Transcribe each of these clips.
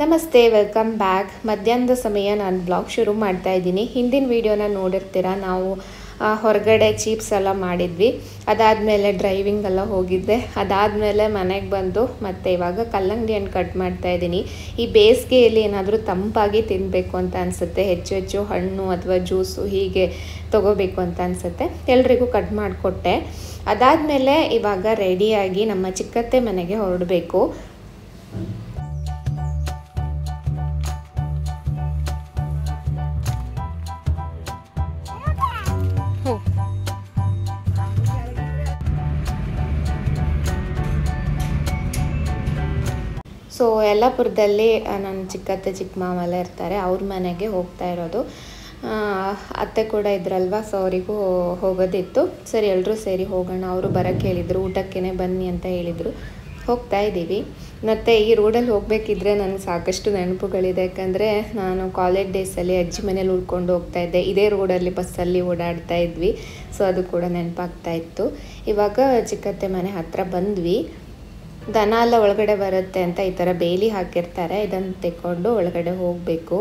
ನಮಸ್ತೆ, welcome back. ಮಧ್ಯಾಹ್ನದ ಸಮಯ ನಾನು ಬ್ಲಾಗ್ ಶುರು ಮಾಡ್ತಾ ಇದ್ದೀನಿ. ಹಿಂದಿನ ವೀಡಿಯೋನ ನೋಡಿರ್ತೀರ. ನಾವು ಹೊರಗಡೆ ಚೀಪ್ಸ್ ಎಲ್ಲ ಮಾಡಿದ್ವಿ. ಅದಾದಮೇಲೆ ಡ್ರೈವಿಂಗ್ ಎಲ್ಲ ಹೋಗಿದ್ದೆ. ಅದಾದಮೇಲೆ ಮನೆಗೆ ಬಂದು ಮತ್ತೆ ಇವಾಗ ಕಲ್ಲಂಗಡಿ ಹಣ್ಣು ಕಟ್ ಮಾಡ್ತಾ ಇದ್ದೀನಿ. ಈ ಬೇಸಿಗೆಯಲ್ಲಿ ಏನಾದರೂ ತಂಪಾಗಿ ತಿನ್ನಬೇಕು ಅಂತ ಅನಿಸುತ್ತೆ. ಹೆಚ್ಚು ಹಣ್ಣು ಅಥವಾ ಜ್ಯೂಸು ಹೀಗೆ ತೊಗೋಬೇಕು ಅಂತ ಅನಿಸುತ್ತೆ. ಎಲ್ರಿಗೂ ಕಟ್ ಮಾಡಿಕೊಟ್ಟೆ. ಅದಾದಮೇಲೆ ಇವಾಗ ರೆಡಿಯಾಗಿ ನಮ್ಮ ಚಿಕ್ಕತ್ತೆ ಮನೆಗೆ ಹೊರಡಬೇಕು. ಸೊ ಯಲ್ಲಾಪುರದಲ್ಲಿ ನನ್ನ ಚಿಕ್ಕತ್ತೆ ಚಿಕ್ಕ ಮಾವ ಎಲ್ಲ ಇರ್ತಾರೆ. ಅವ್ರ ಮನೆಗೆ ಹೋಗ್ತಾ ಇರೋದು. ಅತ್ತೆ ಕೂಡ ಇದ್ರಲ್ವ, ಸೊ ಅವರಿಗೂ ಹೋಗೋದಿತ್ತು. ಸರಿ, ಎಲ್ಲರೂ ಸೇರಿ ಹೋಗೋಣ. ಅವರು ಬರೋಕ್ಕೆ ಹೇಳಿದರು, ಊಟಕ್ಕೇ ಬನ್ನಿ ಅಂತ ಹೇಳಿದರು. ಹೋಗ್ತಾ ಇದ್ದೀವಿ. ಮತ್ತು ಈ ರೋಡಲ್ಲಿ ಹೋಗಬೇಕಿದ್ರೆ ನನಗೆ ಸಾಕಷ್ಟು ನೆನಪುಗಳಿದೆ. ಯಾಕಂದರೆ ನಾನು ಕಾಲೇಜ್ ಡೇಸಲ್ಲಿ ಅಜ್ಜಿ ಮನೇಲಿ ಉಳ್ಕೊಂಡು ಹೋಗ್ತಾಯಿದ್ದೆ. ಇದೇ ರೋಡಲ್ಲಿ ಬಸ್ಸಲ್ಲಿ ಓಡಾಡ್ತಾ ಇದ್ವಿ. ಸೊ ಅದು ಕೂಡ ನೆನಪಾಗ್ತಾ ಇತ್ತು. ಇವಾಗ ಚಿಕ್ಕತ್ತೆ ಮನೆ ಹತ್ತಿರ ಬಂದ್ವಿ. ದನ ಎಲ್ಲ ಒಳಗಡೆ ಬರುತ್ತೆ ಅಂತ ಈ ಥರ ಬೇಲಿ ಹಾಕಿರ್ತಾರೆ. ಇದನ್ನು ತೆಕ್ಕೊಂಡು ಒಳಗಡೆ ಹೋಗಬೇಕು.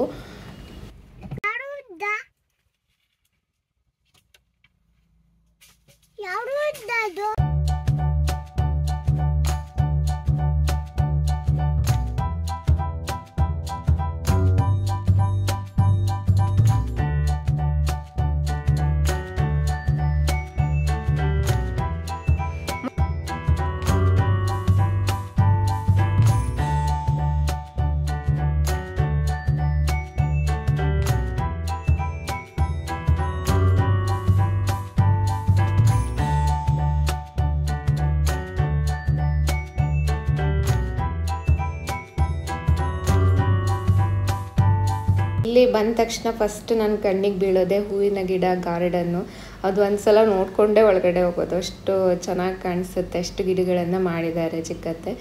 ಇಲ್ಲಿ ಬಂದ ತಕ್ಷಣ ಫಸ್ಟ್ ನನ್ನ ಕಣ್ಣಿಗೆ ಬೀಳೋದೆ ಹೂವಿನ ಗಿಡ, ಗಾರ್ಡನ್ನು. ಅದು ಒಂದ್ಸಲ ನೋಡಿಕೊಂಡೇ ಒಳಗಡೆ ಹೋಗೋದು. ಅಷ್ಟು ಚೆನ್ನಾಗಿ ಕಾಣಿಸುತ್ತೆ. ಅಷ್ಟು ಗಿಡಗಳನ್ನು ಮಾಡಿದ್ದಾರೆ ಚಿಕ್ಕತ್ತೆ.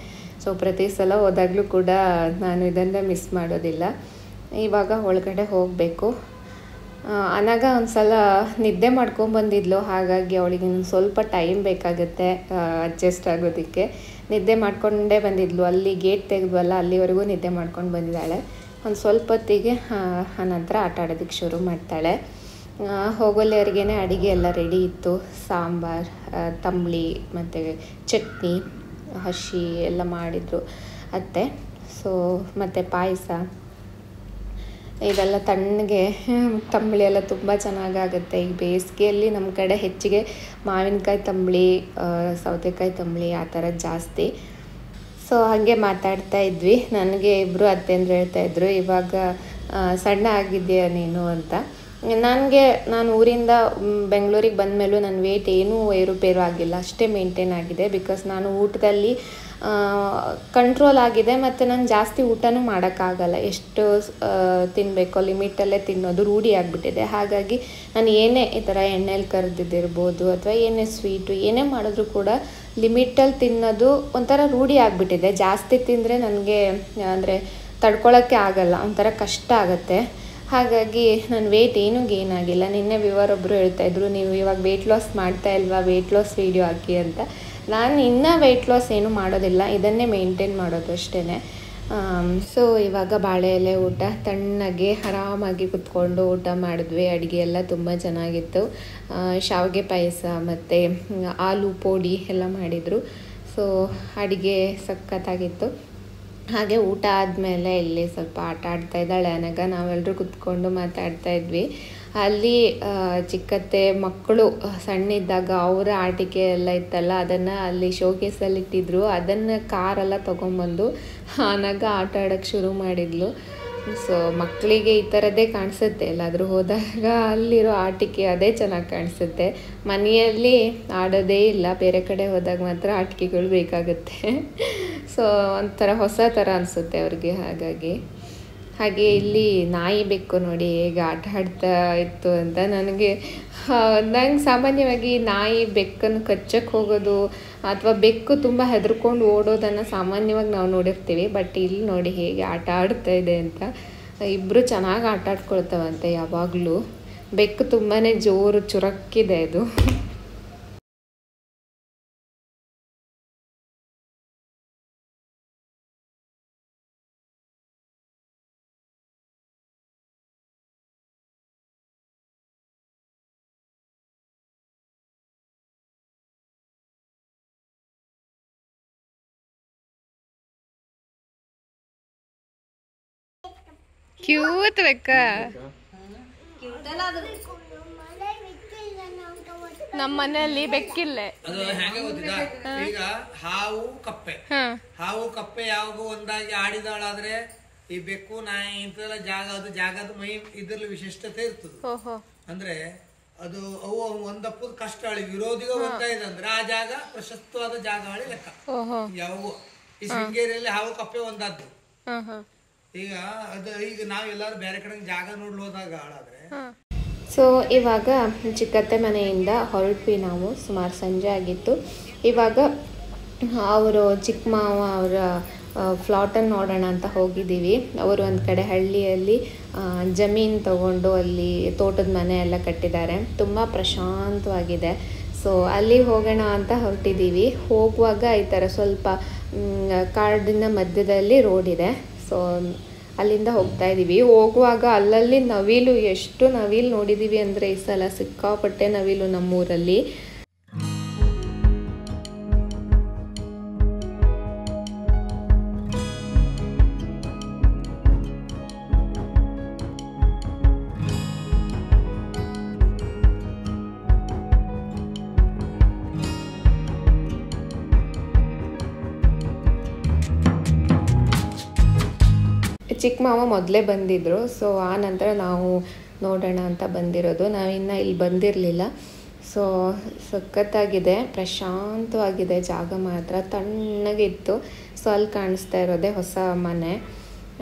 ಸೊ ಪ್ರತಿ ಸಲ ಹೋದಾಗಲೂ ಕೂಡ ನಾನು ಇದನ್ನು ಮಿಸ್ ಮಾಡೋದಿಲ್ಲ. ಇವಾಗ ಒಳಗಡೆ ಹೋಗಬೇಕು. ಅನಾಗ ಒಂದ್ಸಲ ನಿದ್ದೆ ಮಾಡ್ಕೊಂಬಂದಿದ್ಲು. ಹಾಗಾಗಿ ಅವಳಿಗೆ ಸ್ವಲ್ಪ ಟೈಮ್ ಬೇಕಾಗುತ್ತೆ ಅಡ್ಜಸ್ಟ್ ಆಗೋದಕ್ಕೆ. ನಿದ್ದೆ ಮಾಡ್ಕೊಂಡೇ ಬಂದಿದ್ಲು. ಅಲ್ಲಿ ಗೇಟ್ ತೆಗೆದ್ವಲ್ಲ, ಅಲ್ಲಿವರೆಗೂ ನಿದ್ದೆ ಮಾಡ್ಕೊಂಡು ಬಂದಿದ್ದಾಳೆ. ಒಂದು ಸ್ವಲ್ಪ ಹೊತ್ತಿಗೆ ಆನಂತರ ಆಟ ಆಡೋದಕ್ಕೆ ಶುರು ಮಾಡ್ತಾಳೆ. ಹೋಗೋಲ್ಲಿವರೆಗೇ ಅಡುಗೆ ಎಲ್ಲ ರೆಡಿ ಇತ್ತು. ಸಾಂಬಾರು, ತಂಬಳಿ ಮತ್ತು ಚಟ್ನಿ, ಹಸಿ ಎಲ್ಲ ಮಾಡಿದರು ಅತ್ತೆ. ಸೊ ಮತ್ತು ಪಾಯಸ ಇದೆಲ್ಲ ತಣ್ಣಗೆ. ತಂಬಳಿ ಎಲ್ಲ ತುಂಬ ಚೆನ್ನಾಗಾಗುತ್ತೆ. ಈ ಬೇಸಿಗೆಯಲ್ಲಿ ನಮ್ಮ ಕಡೆ ಹೆಚ್ಚಿಗೆ ಮಾವಿನಕಾಯಿ ತಂಬಳಿ, ಸೌತೆಕಾಯಿ ತಂಬಳಿ ಆ ಥರದ್ದು ಜಾಸ್ತಿ. ಸೊ ಹಾಗೆ ಮಾತಾಡ್ತಾ ಇದ್ವಿ. ನನಗೆ ಇಬ್ಬರು ಅತ್ತೆಂದ್ರು ಹೇಳ್ತಾಯಿದ್ರು, ಇವಾಗ ಸಣ್ಣ ಆಗಿದೆಯಾ ನೀನು ಅಂತ. ನಾನು ಊರಿಂದ ಬೆಂಗಳೂರಿಗೆ ಬಂದಮೇಲೂ ನನ್ನ ವೇಟ್ ಏನೂ ಏರುಪೇರು ಆಗಿಲ್ಲ. ಅಷ್ಟೇ ಮೇಂಟೈನ್ ಆಗಿದೆ. ಬಿಕಾಸ್ ನಾನು ಊಟದಲ್ಲಿ ಕಂಟ್ರೋಲ್ ಆಗಿದೆ. ಮತ್ತು ನಾನು ಜಾಸ್ತಿ ಊಟನೂ ಮಾಡೋಕ್ಕಾಗಲ್ಲ. ಎಷ್ಟು ತಿನ್ನಬೇಕೋ ಲಿಮಿಟಲ್ಲೇ ತಿನ್ನೋದು ರೂಢಿ ಆಗಿಬಿಟ್ಟಿದೆ. ಹಾಗಾಗಿ ನಾನು ಏನೇ ಈ ಥರ ಎಣ್ಣೆಲಿ ಕರೆದಿದ್ದಿರ್ಬೋದು ಅಥವಾ ಏನೇ ಸ್ವೀಟು ಏನೇ ಮಾಡಿದ್ರೂ ಕೂಡ ಲಿಮಿಟಲ್ಲಿ ತಿನ್ನೋದು ಒಂಥರ ರೂಢಿ ಆಗಿಬಿಟ್ಟಿದೆ. ಜಾಸ್ತಿ ತಿಂದರೆ ನನಗೆ ಅಂದರೆ ತಡ್ಕೊಳ್ಳೋಕ್ಕೆ ಆಗಲ್ಲ, ಒಂಥರ ಕಷ್ಟ ಆಗುತ್ತೆ. ಹಾಗಾಗಿ ನನ್ನ ವೇಟ್ ಏನೂ ಗೇನ್ ಆಗಿಲ್ಲ. ನಿನ್ನೆ ವಿವರೊಬ್ಬರು ಹೇಳ್ತಾಯಿದ್ರು, ನೀವು ಇವಾಗ ವೆಯ್ಟ್ ಲಾಸ್ ಮಾಡ್ತಾ ಇಲ್ವಾ, ವೆಯ್ಟ್ ಲಾಸ್ ವೀಡಿಯೋ ಹಾಕಿ ಅಂತ. ನಾನು ಇನ್ನೂ ವೆಯ್ಟ್ ಲಾಸ್ ಏನೂ ಮಾಡೋದಿಲ್ಲ, ಇದನ್ನೇ ಮೇಂಟೈನ್ ಮಾಡೋದು ಅಷ್ಟೇ. ಸೊ ಇವಾಗ ಬಾಳೆ ಎಲೆ ಊಟ, ತಣ್ಣಗೆ ಆರಾಮಾಗಿ ಕುತ್ಕೊಂಡು ಊಟ ಮಾಡಿದ್ವಿ. ಅಡುಗೆ ಎಲ್ಲ ತುಂಬ ಚೆನ್ನಾಗಿತ್ತು. ಶಾವಿಗೆ ಪಾಯಸ ಮತ್ತು ಆಲೂ ಪೋಡಿ ಎಲ್ಲ ಮಾಡಿದರು. ಸೊ ಅಡುಗೆ ಸಖತ್ತಾಗಿತ್ತು. ಹಾಗೆ ಊಟ ಆದಮೇಲೆ ಇಲ್ಲಿ ಸ್ವಲ್ಪ ಆಟ ಆಡ್ತಾ ಇದ್ದಾಳೆ ಅನಗ. ನಾವೆಲ್ಲರೂ ಕುತ್ಕೊಂಡು ಮಾತಾಡ್ತಾ ಇದ್ವಿ. ಅಲ್ಲಿ ಚಿಕ್ಕತ್ತೆ ಮಕ್ಕಳು ಸಣ್ಣಿದ್ದಾಗ ಅವರ ಆಟಿಕೆ ಎಲ್ಲ ಇತ್ತಲ್ಲ, ಅದನ್ನು ಅಲ್ಲಿ ಶೋಕೇಸಲ್ಲಿ ಇಟ್ಟಿದ್ರು. ಅದನ್ನು ಕಾರೆಲ್ಲ ತೊಗೊಂಬಂದು ಅನಗ ಆಟ ಆಡೋಕ್ಕೆ ಶುರು ಮಾಡಿದ್ಲು. ಸೊ ಮಕ್ಕಳಿಗೆ ಈ ಥರದ್ದೇ ಕಾಣಿಸುತ್ತೆ. ಎಲ್ಲಾದರೂ ಹೋದಾಗ ಅಲ್ಲಿರೋ ಆಟಿಕೆ ಅದೇ ಚೆನ್ನಾಗಿ ಕಾಣಿಸುತ್ತೆ. ಮನೆಯಲ್ಲಿ ಆಡೋದೇ ಇಲ್ಲ, ಬೇರೆ ಕಡೆ ಹೋದಾಗ ಮಾತ್ರ ಆಟಿಕೆಗಳು ಬೇಕಾಗುತ್ತೆ. ಸೊ ಒಂಥರ ಹೊಸ ಥರ ಅನಿಸುತ್ತೆ ಅವ್ರಿಗೆ. ಹಾಗೆ ಇಲ್ಲಿ ನಾಯಿ ಬೆಕ್ಕು ನೋಡಿ ಹೇಗೆ ಆಟ ಆಡ್ತಾ ಇತ್ತು ಅಂತ. ನಂಗೆ ಸಾಮಾನ್ಯವಾಗಿ ನಾಯಿ ಬೆಕ್ಕನ್ನು ಕಚ್ಚಕ್ಕೆ ಹೋಗೋದು ಅಥವಾ ಬೆಕ್ಕು ತುಂಬ ಹೆದರ್ಕೊಂಡು ಓಡೋದನ್ನು ಸಾಮಾನ್ಯವಾಗಿ ನಾವು ನೋಡಿರ್ತೀವಿ. ಬಟ್ ಇಲ್ಲಿ ನೋಡಿ ಹೇಗೆ ಆಟ ಆಡ್ತಾ ಇದೆ ಅಂತ. ಇಬ್ಬರು ಚೆನ್ನಾಗಿ ಆಟ ಆಡ್ಕೊಳ್ತಾವಂತೆ ಯಾವಾಗಲೂ. ಬೆಕ್ಕು ತುಂಬಾ ಜೋರು ಚುರಕ್ಕಿದೆ ಅದು. ಕ್ಯೂಟ್ ಬೆಕ್ಕ. ನಮ್ಮ ಮನೆಯಲ್ಲಿ ಬೆಕ್ಕಿಲ್ಲ. ಅದು ಹೆಂಗೆ ಗೊತ್ತಿಲ್ಲ, ಈಗ ಹಾವು ಕಪ್ಪೆ ಯಾವಾಗ ಒಂದಾಗಿ ಆಡಿದಾಳಾದ್ರೆ ಈ ಬೆಕ್ಕು ನಾಯಿ ಇಂಥದೆಲ್ಲ ಜಾಗದ ಮೈ ಇದ್ರಲ್ಲಿ ವಿಶಿಷ್ಟತೆ ಇರ್ತದೆ. ಅಂದ್ರೆ ಅದು ಅವು ಒಂದಪ್ಪದ ಕಷ್ಟ ಆಳಿ ವಿರೋಧಿಗ ಒಂದಾಯ್ತು ಅಂದ್ರೆ ಆ ಜಾಗ ಪ್ರಶಸ್ತವಾದ ಜಾಗ ಆಳಿ ಲೆಕ್ಕ. ಯಾವಾಗೂ ಈ ಶೃಂಗೇರಿಯಲ್ಲಿ ಹಾವು ಕಪ್ಪೆ ಒಂದಾದ್ದು. ಈಗ ನಾವೆಲ್ಲರೂ ಬೇರೆ ಕಡೆ ಜಾಗ ನೋಡ್ಲು ಹೋದಾಗ ಹಾಳಾದ್ರೆ. ಸೊ ಇವಾಗ ಚಿಕ್ಕತ್ತೆ ಮನೆಯಿಂದ ಹೊರಟ್ವಿ ನಾವು. ಸುಮಾರು ಸಂಜೆ ಆಗಿತ್ತು. ಇವಾಗ ಅವರು ಚಿಕ್ಕ ಮಾವ ಅವರ ಫ್ಲಾಟನ್ನು ನೋಡೋಣ ಅಂತ ಹೋಗಿದ್ದೀವಿ. ಅವರು ಒಂದು ಕಡೆ ಹಳ್ಳಿಯಲ್ಲಿ ಜಮೀನು ತಗೊಂಡು ಅಲ್ಲಿ ತೋಟದ ಮನೆ ಎಲ್ಲ ಕಟ್ಟಿದ್ದಾರೆ. ತುಂಬ ಪ್ರಶಾಂತವಾಗಿದೆ. ಸೊ ಅಲ್ಲಿ ಹೋಗೋಣ ಅಂತ ಹೊರಟಿದ್ದೀವಿ. ಹೋಗುವಾಗ ಈ ಥರ ಸ್ವಲ್ಪ ಕಾಡಿನ ಮಧ್ಯದಲ್ಲಿ ರೋಡ್ ಇದೆ. ಸೊ ಅಲ್ಲಿಂದ ಹೋಗ್ತಾ ಇದ್ದೀವಿ. ಹೋಗುವಾಗ ಅಲ್ಲಲ್ಲಿ ನವಿಲು, ಎಷ್ಟು ನವಿಲು ನೋಡಿದ್ದೀವಿ ಅಂದರೆ ಈ ಸಲ ಸಿಕ್ಕಾಪಟ್ಟೆ ನವಿಲು ನಮ್ಮೂರಲ್ಲಿ. ಚಿಕ್ಕ ಮಾವ ಮೊದಲೇ ಬಂದಿದ್ದರು. ಸೊ ಆ ನಂತರ ನಾವು ನೋಡೋಣ ಅಂತ ಬಂದಿರೋದು. ನಾವಿನ್ನು ಇಲ್ಲಿ ಬಂದಿರಲಿಲ್ಲ. ಸೊ ಸಖತ್ತಾಗಿದೆ, ಪ್ರಶಾಂತವಾಗಿದೆ ಜಾಗ, ಮಾತ್ರ ತಣ್ಣಗಿತ್ತು. ಸೊ ಅಲ್ಲಿ ಕಾಣಿಸ್ತಾ ಇರೋದೇ ಹೊಸ ಮನೆ.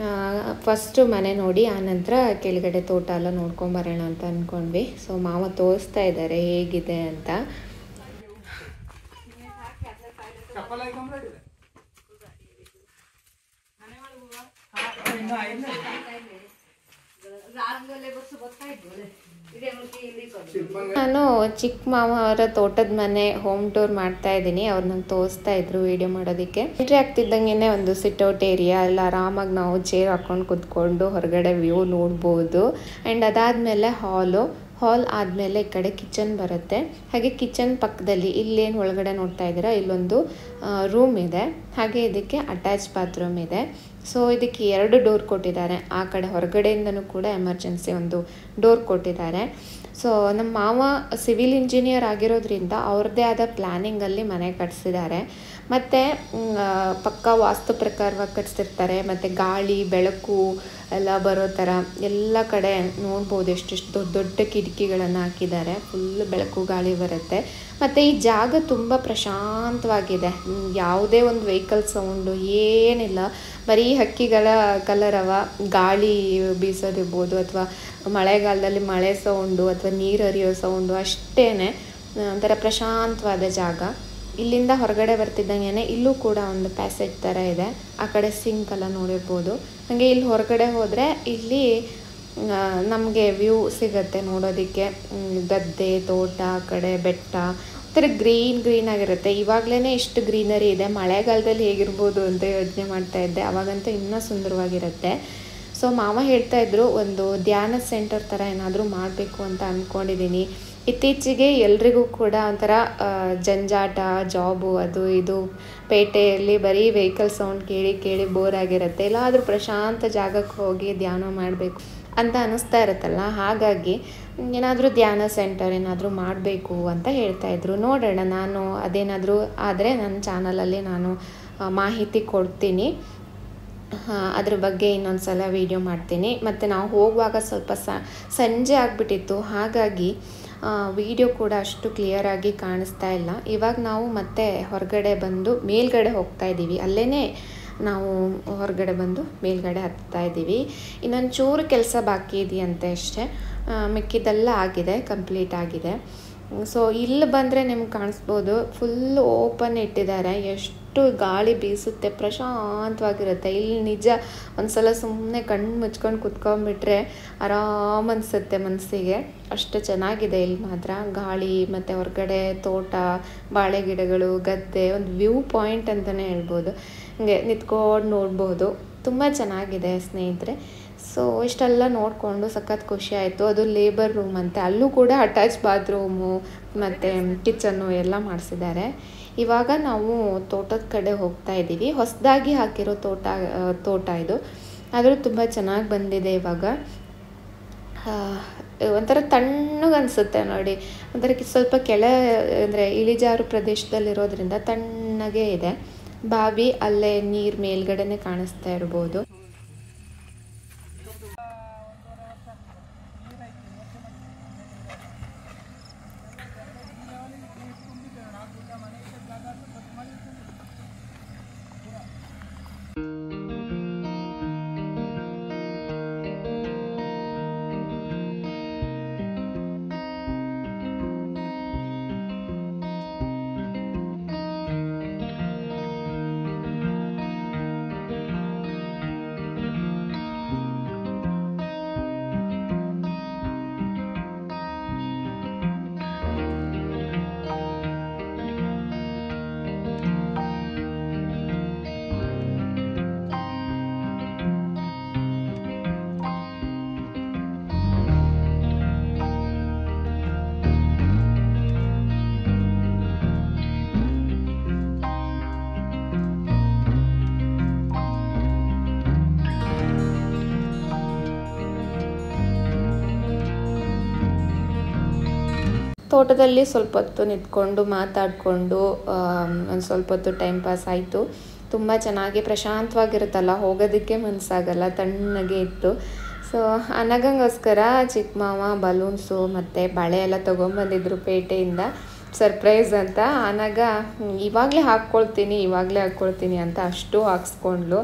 ಫಸ್ಟು ಮನೆ ನೋಡಿ ಆನಂತರ ಕೆಳಗಡೆ ತೋಟ ಎಲ್ಲ ನೋಡ್ಕೊಂಬರೋಣ ಅಂತ ಅಂದ್ಕೊಂಡ್ವಿ. ಸೊ ಮಾವ ತೋರಿಸ್ತಾ ಇದ್ದಾರೆ ಹೇಗಿದೆ ಅಂತ. ನಾನು ಚಿಕ್ಕ ಮಾವ ಅವರ ತೋಟದ ಮನೆ ಹೋಮ್ ಟೂರ್ ಮಾಡ್ತಾ ಇದ್ದೀನಿ. ಅವ್ರು ನಂಗೆ ತೋರಿಸ್ತಾ ಇದ್ರು ವಿಡಿಯೋ ಮಾಡೋದಕ್ಕೆ. ಎಂಟ್ರಿ ಆಗ್ತಿದ್ದಂಗೆ ಒಂದು ಸಿಟ್ಔಟ್ ಏರಿಯಾ, ಅಲ್ಲಿ ಆರಾಮಾಗಿ ನಾವು ಚೇರ್ ಹಾಕೊಂಡು ಕುತ್ಕೊಂಡು ಹೊರಗಡೆ ವ್ಯೂ ನೋಡ್ಬೋದು. ಆ್ಯಂಡ್ ಅದಾದಮೇಲೆ ಹಾಲ್ ಆದಮೇಲೆ ಈ ಕಡೆ ಕಿಚನ್ ಬರುತ್ತೆ. ಹಾಗೆ ಕಿಚನ್ ಪಕ್ಕದಲ್ಲಿ ಇಲ್ಲೇನು ಒಳಗಡೆ ನೋಡ್ತಾ ಇದ್ದೀರಾ, ಇಲ್ಲೊಂದು ರೂಮ್ ಇದೆ. ಹಾಗೆ ಇದಕ್ಕೆ ಅಟ್ಯಾಚ್ ಬಾತ್ರೂಮ್ ಇದೆ. ಸೊ ಇದಕ್ಕೆ 2 ಡೋರ್ ಕೊಟ್ಟಿದ್ದಾರೆ. ಆ ಕಡೆ ಹೊರಗಡೆಯಿಂದನೂ ಕೂಡ ಎಮರ್ಜೆನ್ಸಿ ಒಂದು ಡೋರ್ ಕೊಟ್ಟಿದ್ದಾರೆ. ಸೊ ನಮ್ಮ ಮಾವ ಸಿವಿಲ್ ಇಂಜಿನಿಯರ್ ಆಗಿರೋದ್ರಿಂದ ಅವ್ರದ್ದೇ ಆದ ಪ್ಲ್ಯಾನಿಂಗಲ್ಲಿ ಮನೆ ಕಟ್ಸಿದ್ದಾರೆ. ಮತ್ತು ಪಕ್ಕ ವಾಸ್ತು ಪ್ರಕಾರವಾಗಿ ಕಟ್ಸಿರ್ತಾರೆ. ಮತ್ತು ಗಾಳಿ ಬೆಳಕು ಎಲ್ಲ ಬರೋ ಥರ ಎಲ್ಲ ಕಡೆ ನೋಡ್ಬೋದು. ಎಷ್ಟೆಷ್ಟು ದೊಡ್ಡ ದೊಡ್ಡ ಕಿಟಕಿಗಳನ್ನು ಹಾಕಿದ್ದಾರೆ. ಫುಲ್ ಬೆಳಕು ಗಾಳಿ ಬರುತ್ತೆ. ಮತ್ತು ಈ ಜಾಗ ತುಂಬ ಪ್ರಶಾಂತವಾಗಿದೆ. ಯಾವುದೇ ಒಂದು ವೆಹಿಕಲ್ ಸೌಂಡು ಏನಿಲ್ಲ. ಬರೀ ಹಕ್ಕಿಗಳ ಕಲರವ, ಗಾಳಿ ಬೀಸೋದಿರ್ಬೋದು, ಅಥವಾ ಮಳೆಗಾಲದಲ್ಲಿ ಮಳೆ ಸೌಂಡು ಅಥವಾ ನೀರು ಹರಿಯೋ ಸೌಂಡು, ಅಷ್ಟೇ. ಒಂಥರ ಪ್ರಶಾಂತವಾದ ಜಾಗ. ಇಲ್ಲಿಂದ ಹೊರಗಡೆ ಬರ್ತಿದ್ದಂಗೆ ಇಲ್ಲೂ ಕೂಡ ಒಂದು ಪ್ಯಾಸೇಜ್ ಥರ ಇದೆ. ಆ ಕಡೆ ಸಿಂಕ್ ಎಲ್ಲ ನೋಡಿರ್ಬೋದು. ಹಾಗೆ ಇಲ್ಲಿ ಹೊರಗಡೆ ಹೋದರೆ ಇಲ್ಲಿ ನಮಗೆ ವ್ಯೂ ಸಿಗುತ್ತೆ ನೋಡೋದಕ್ಕೆ. ಗದ್ದೆ, ತೋಟ, ಆ ಕಡೆ ಬೆಟ್ಟ, ಒಂಥರ ಗ್ರೀನ್ ಆಗಿರುತ್ತೆ. ಇವಾಗಲೇ ಇಷ್ಟು ಗ್ರೀನರಿ ಇದೆ, ಮಳೆಗಾಲದಲ್ಲಿ ಹೇಗಿರ್ಬೋದು ಅಂತ ಯೋಚನೆ ಮಾಡ್ತಾ ಇದ್ದೆ. ಅವಾಗಂತೂ ಇನ್ನೂ ಸುಂದರವಾಗಿರುತ್ತೆ. ಸೊ ಮಾವ ಹೇಳ್ತಾ ಇದ್ರು ಒಂದು ಧ್ಯಾನ ಸೆಂಟರ್ ಥರ ಏನಾದರೂ ಮಾಡಬೇಕು ಅಂತ ಅಂದ್ಕೊಂಡಿದ್ದೀನಿ. ಇತ್ತೀಚೆಗೆ ಎಲ್ರಿಗೂ ಕೂಡ ಒಂಥರ ಜಂಜಾಟ, ಜಾಬು, ಅದು ಇದು, ಪೇಟೆಯಲ್ಲಿ ಬರೀ ವೆಹಿಕಲ್ ಸೌಂಡ್ ಕೇಳಿ ಬೋರ್ ಆಗಿರುತ್ತೆ. ಎಲ್ಲಾದರೂ ಪ್ರಶಾಂತ ಜಾಗಕ್ಕೆ ಹೋಗಿ ಧ್ಯಾನ ಮಾಡಬೇಕು ಅಂತ ಅನ್ನಿಸ್ತಾ ಇರುತ್ತಲ್ಲ. ಹಾಗಾಗಿ ಏನಾದರೂ ಧ್ಯಾನ ಸೆಂಟರ್ ಏನಾದರೂ ಮಾಡಬೇಕು ಅಂತ ಹೇಳ್ತಾಯಿದ್ರು. ನೋಡೋಣ, ನಾನು ಅದೇನಾದರೂ ಆದರೆ ನನ್ನ ಚಾನಲಲ್ಲಿ ನಾನು ಮಾಹಿತಿ ಕೊಡ್ತೀನಿ. ಅದ್ರ ಬಗ್ಗೆ ಇನ್ನೊಂದು ಸಲ ವೀಡಿಯೋ ಮಾಡ್ತೀನಿ. ಮತ್ತು ನಾವು ಹೋಗುವಾಗ ಸ್ವಲ್ಪ ಸಂಜೆ ಆಗಿಬಿಟ್ಟಿತ್ತು. ಹಾಗಾಗಿ ವಿಡಿಯೋ ಕೂಡ ಅಷ್ಟು ಕ್ಲಿಯರಾಗಿ ಕಾಣಿಸ್ತಾ ಇಲ್ಲ. ಇವಾಗ ನಾವು ಮತ್ತೆ ಹೊರಗಡೆ ಬಂದು ಮೇಲ್ಗಡೆ ಹೋಗ್ತಾ ಇದ್ದೀವಿ. ಅಲ್ಲೇ ನಾವು ಹೊರಗಡೆ ಬಂದು ಮೇಲ್ಗಡೆ ಹತ್ತಾ ಇದ್ದೀವಿ. ಇನ್ನೊಂದು ಚೂರು ಕೆಲಸ ಬಾಕಿ ಇದೆಯಂತೆ ಅಷ್ಟೇ. ಮಿಕ್ಕಿದೆಲ್ಲ ಆಗಿದೆ, ಕಂಪ್ಲೀಟ್ ಆಗಿದೆ. ಸೊ ಇಲ್ಲಿ ಬಂದರೆ ನಿಮ್ಗೆ ಕಾಣಿಸ್ಬೋದು, ಫುಲ್ ಓಪನ್ ಇಟ್ಟಿದ್ದಾರೆ. ಎಷ್ಟು ಗಾಳಿ ಬೀಸುತ್ತೆ, ಪ್ರಶಾಂತವಾಗಿರುತ್ತೆ. ಇಲ್ಲಿ ನಿಜ ಒಂದು ಸಲ ಸುಮ್ಮನೆ ಕಣ್ಣು ಮುಚ್ಕೊಂಡು ಕುತ್ಕೊಂಡ್ಬಿಟ್ರೆ ಆರಾಮ್ ಅನಿಸುತ್ತೆ ಮನಸ್ಸಿಗೆ. ಅಷ್ಟು ಚೆನ್ನಾಗಿದೆ ಇಲ್ಲಿ ಮಾತ್ರ. ಗಾಳಿ ಮತ್ತು ಹೊರಗಡೆ ತೋಟ, ಬಾಳೆ ಗಿಡಗಳು, ಗದ್ದೆ, ಒಂದು ವ್ಯೂ ಪಾಯಿಂಟ್ ಅಂತಲೇ ಹೇಳ್ಬೋದು. ಹಂಗೆ ನಿಂತ್ಕೊಂಡು ನೋಡ್ಬೋದು. ತುಂಬ ಚೆನ್ನಾಗಿದೆ ಸ್ನೇಹಿತರೆ. ಸೊ ಇಷ್ಟೆಲ್ಲ ನೋಡಿಕೊಂಡು ಸಖತ್ ಖುಷಿ ಆಯಿತು. ಅದು ಲೇಬರ್ ರೂಮ್ ಅಂತೆ, ಅಲ್ಲೂ ಕೂಡ ಅಟ್ಯಾಚ್ ಬಾತ್ರೂಮು ಮತ್ತು ಕಿಚನ್ನು ಎಲ್ಲ ಮಾಡಿಸಿದ್ದಾರೆ. ಇವಾಗ ನಾವು ತೋಟದ ಕಡೆ ಹೋಗ್ತಾ ಇದ್ದೀವಿ. ಹೊಸದಾಗಿ ಹಾಕಿರೋ ತೋಟ ಇದು. ಆದರೂ ತುಂಬ ಚೆನ್ನಾಗಿ ಬಂದಿದೆ ಇವಾಗ. ಒಂಥರ ತಣ್ಣಗೆ ಅನಿಸುತ್ತೆ ನೋಡಿ, ಒಂಥರ ಸ್ವಲ್ಪ ಅಂದರೆ ಇಳಿಜಾರು ಪ್ರದೇಶದಲ್ಲಿರೋದ್ರಿಂದ ತಣ್ಣಗೆ ಇದೆ. ಬಾವಿ ಅಲ್ಲೇ ನೀರು ಮೇಲ್ಗಡೆನೆ ಕಾಣಿಸ್ತಾ ಇರ್ಬೋದು. ತೋಟದಲ್ಲಿ ಸ್ವಲ್ಪ ಹೊತ್ತು ನಿಂತ್ಕೊಂಡು ಮಾತಾಡಿಕೊಂಡು ಒಂದು ಸ್ವಲ್ಪ ಹೊತ್ತು ಟೈಮ್ ಪಾಸ್ ಆಯಿತು. ತುಂಬ ಚೆನ್ನಾಗಿ ಪ್ರಶಾಂತವಾಗಿರುತ್ತಲ್ಲ, ಹೋಗೋದಕ್ಕೆ ಮನಸ್ಸಾಗಲ್ಲ, ತಣ್ಣಗೆ ಇತ್ತು. ಸೊ ಅನಗಂಗೋಸ್ಕರ ಚಿಕ್ಕ ಮಾವ ಬಲೂನ್ಸು ಮತ್ತು ಬಳೆ ಎಲ್ಲ ತೊಗೊಂಬಂದಿದ್ರು ಪೇಟೆಯಿಂದ, ಸರ್ಪ್ರೈಸ್ ಅಂತ. ಅನಗ ಇವಾಗಲೇ ಹಾಕ್ಕೊಳ್ತೀನಿ ಅಂತ ಅಷ್ಟು ಹಾಕ್ಸ್ಕೊಂಡ್ಲು.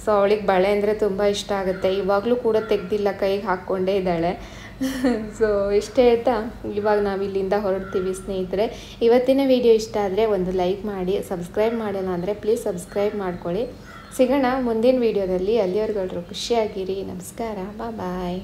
ಸೊ ಅವಳಿಗೆ ಬಳೆ ಅಂದರೆ ತುಂಬ ಇಷ್ಟ ಆಗುತ್ತೆ. ಇವಾಗಲೂ ಕೂಡ ತೆಗ್ದಿಲ್ಲ, ಕೈಗೆ ಹಾಕ್ಕೊಂಡೇ ಇದ್ದಾಳೆ. ಸೊ ಇಷ್ಟೇ ಹೇಳ್ತಾ ಇವಾಗ ನಾವು ಇಲ್ಲಿಂದ ಹೊರಡ್ತೀವಿ ಸ್ನೇಹಿತರೆ. ಇವತ್ತಿನ ವಿಡಿಯೋ ಇಷ್ಟ ಆದರೆ ಒಂದು ಲೈಕ್ ಮಾಡಿ, ಸಬ್ಸ್ಕ್ರೈಬ್ ಮಾಡಿಲ್ಲ ಅಂದರೆ ಪ್ಲೀಸ್ ಸಬ್ಸ್ಕ್ರೈಬ್ ಮಾಡ್ಕೊಳ್ಳಿ. ಸಿಗೋಣ ಮುಂದಿನ ವಿಡಿಯೋದಲ್ಲಿ. ಅಲ್ಲಿವರೆಗೂ ಖುಷಿಯಾಗಿರಿ. ನಮಸ್ಕಾರ, ಬಾಯ್.